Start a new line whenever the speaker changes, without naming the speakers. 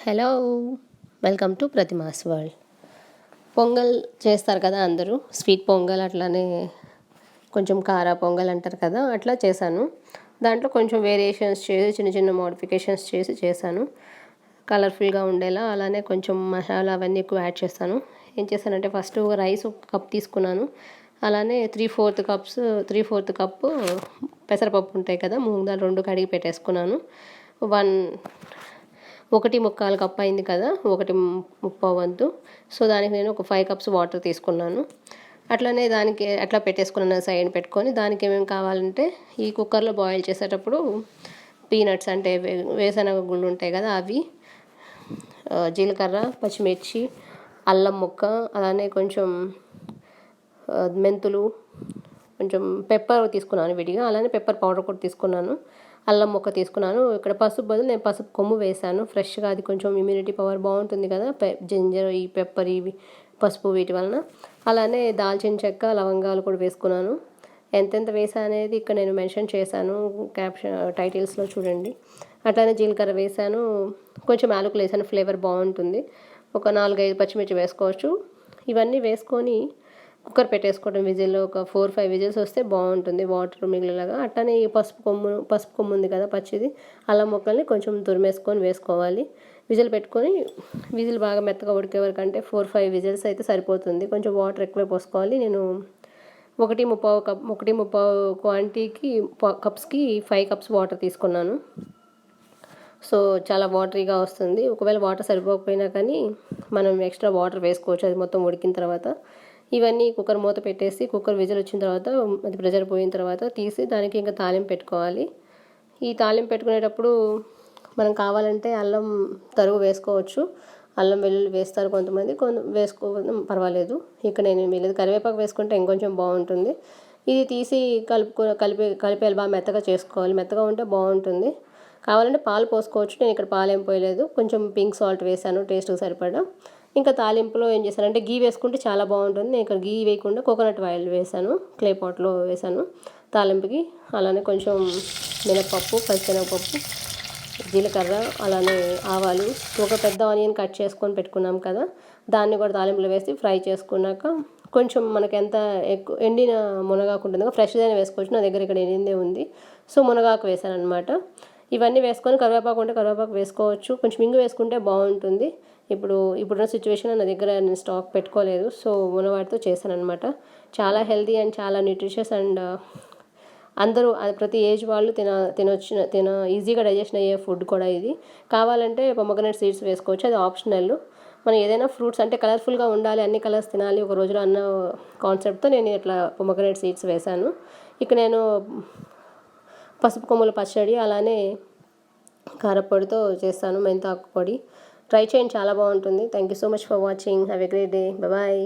Hello, welcome to Pratima's world. Pongal చేస్తారు కదా అందరూ, స్వీట్ పొంగల్ అట్లానే కొంచెం కారా పొంగల్ అంటారు కదా, అట్లా చేశాను. దాంట్లో కొంచెం వేరియేషన్స్ చేసి చిన్న చిన్న మోడిఫికేషన్స్ చేశాను కలర్ఫుల్గా ఉండేలా. అలానే కొంచెం మసాలా అవన్నీ ఎక్కువ యాడ్ చేస్తాను. ఏం చేశానంటే ఫస్ట్ రైస్ ఒక కప్ తీసుకున్నాను. అలానే 3/4 కప్పు పెసరపప్పు ఉంటాయి కదా, మూంగ్ దాల్ 2 కడిగి పెట్టేసుకున్నాను. 1.25 కప్ అయింది కదా, 1.25 వంతు. సో దానికి నేను ఒక 5 కప్స్ వాటర్ తీసుకున్నాను. అట్లనే దానికి అట్లా పెట్టేసుకున్నాను, సైడ్ పెట్టుకొని. దానికి ఏమేమి కావాలంటే, ఈ కుక్కర్లో బాయిల్ చేసేటప్పుడు పీనట్స్ అంటే వేరుశనగ గుళ్ళు ఉంటాయి కదా, అవి, జీలకర్ర, పచ్చిమిర్చి, అల్లం ముక్క, అలానే కొంచెం మెంతులు, కొంచెం పెప్పర్ తీసుకున్నాను విడిగా, అలానే పెప్పర్ పౌడర్ కూడా తీసుకున్నాను, అల్లం ముక్క తీసుకున్నాను. ఇక్కడ పసుపు బదులు నేను పసుపు కొమ్ము వేశాను ఫ్రెష్గా, అది కొంచెం ఇమ్యూనిటీ పవర్ బాగుంటుంది కదా, జింజర్, ఈ పెప్పర్, ఇవి పసుపు వీటి వలన. అలానే దాల్చిన చెక్క, లవంగాలు కూడా వేసుకున్నాను. ఎంతెంత వేసా అనేది ఇక్కడ నేను మెన్షన్ చేశాను టైటిల్స్లో చూడండి. అట్లానే జీలకర్ర వేసాను, కొంచెం యాలకులు వేసాను, ఫ్లేవర్ బాగుంటుంది. ఒక 4-5 పచ్చిమిర్చి వేసుకోవచ్చు. ఇవన్నీ వేసుకొని కుక్కర్ పెట్టేసుకోవడం, విజిల్ ఒక 4-5 విజిల్స్ వస్తే బాగుంటుంది, వాటర్ మిగిలిలాగా. అట్లనే ఈ పసుపు కొమ్ము ఉంది కదా పచ్చిది, అల్లం ముక్కల్ని కొంచెం తురిమేసుకొని వేసుకోవాలి. విజిల్ పెట్టుకొని, విజిల్ బాగా మెత్తగా ఉడికే వరకు, అంటే 4-5 విజిల్స్ అయితే సరిపోతుంది. కొంచెం వాటర్ ఎక్కువే పోసుకోవాలి. నేను 1.25 క్వాంటిటీకి కప్స్కి 5 కప్స్ వాటర్ తీసుకున్నాను. సో చాలా వాటరీగా వస్తుంది. ఒకవేళ వాటర్ సరిపోకపోయినా కానీ మనం ఎక్స్ట్రా వాటర్ వేసుకోవచ్చు, అది మొత్తం ఉడికిన తర్వాత. ఇవన్నీ కుక్కర్ మూత పెట్టేసి, కుక్కర్ విజిల్ వచ్చిన తర్వాత, అది ప్రెజర్ పోయిన తర్వాత తీసి దానికి ఇంకా తాలింపు పెట్టుకోవాలి. ఈ తాలింపు పెట్టుకునేటప్పుడు మనం కావాలంటే అల్లం తరుగు వేసుకోవచ్చు, అల్లం వెల్లుల్లి వేస్తారు కొంతమంది, వేసుకోవడం పర్వాలేదు. ఇక్కడ నేను వీళ్ళది కరివేపాకు వేసుకుంటే ఇంకొంచెం బాగుంటుంది. ఇది తీసి కలిపేయాలి, బాగా మెత్తగా చేసుకోవాలి. మెత్తగా ఉంటే బాగుంటుంది. కావాలంటే పాలు పోసుకోవచ్చు, నేను ఇక్కడ పాలు ఏం పోయలేదు. కొంచెం పింక్ సాల్ట్ వేసాను టేస్ట్కి సరిపడా. ఇంకా తాలింపులో ఏం చేశానంటే, గీ వేసుకుంటే చాలా బాగుంటుంది. నేను ఇక్కడ గీ వేయకుండా కోకోనట్ ఆయిల్ వేసాను, క్లే పాట్లో వేసాను తాలింపుకి. అలానే కొంచెం మినపప్పు, పచ్చిశనగపప్పు, జీలకర్ర, అలానే ఆవాలు, ఒక పెద్ద ఆనియన్ కట్ చేసుకొని పెట్టుకున్నాం కదా, దాన్ని కూడా తాలింపులో వేసి ఫ్రై చేసుకున్నాక, కొంచెం మనకి ఎంత ఎక్కువ ఎండిన మునగాకు ఉంటుంది, ఫ్రెష్గానే వేసుకోవచ్చు. నా దగ్గర ఇక్కడ ఎండిందే ఉంది, సో మునగాకు వేసాను అనమాట. ఇవన్నీ వేసుకొని, కరివేపాకు ఉంటే కరివేపాకు వేసుకోవచ్చు, కొంచెం ఇంగు వేసుకుంటే బాగుంటుంది. ఇప్పుడున్న సిచ్యువేషన్ నా దగ్గర నేను స్టాక్ పెట్టుకోలేదు, సో ఉన్నవాటితో చేశాను అనమాట. చాలా హెల్తీ అండ్ చాలా న్యూట్రిషియస్, అండ్ అందరూ ప్రతి ఏజ్ వాళ్ళు ఈజీగా డైజెషన్ అయ్యే ఫుడ్ కూడా ఇది. కావాలంటే పొమగ్రనేట్ సీడ్స్ వేసుకోవచ్చు, అది ఆప్షనల్. మనం ఏదైనా ఫ్రూట్స్ అంటే కలర్ఫుల్గా ఉండాలి, అన్ని కలర్స్ తినాలి ఒక రోజులో అన్న కాన్సెప్ట్తో నేను ఇట్లా పొమగ్రనేట్ సీడ్స్ వేశాను. ఇక నేను పసుపు కొమ్ముల పచ్చడి, అలానే కారపొడితో చేస్తాను, మెంతాకు పొడి. ట్రై చేయండి, చాలా బాగుంటుంది. Thank you so much for watching. Have a great day. Bye.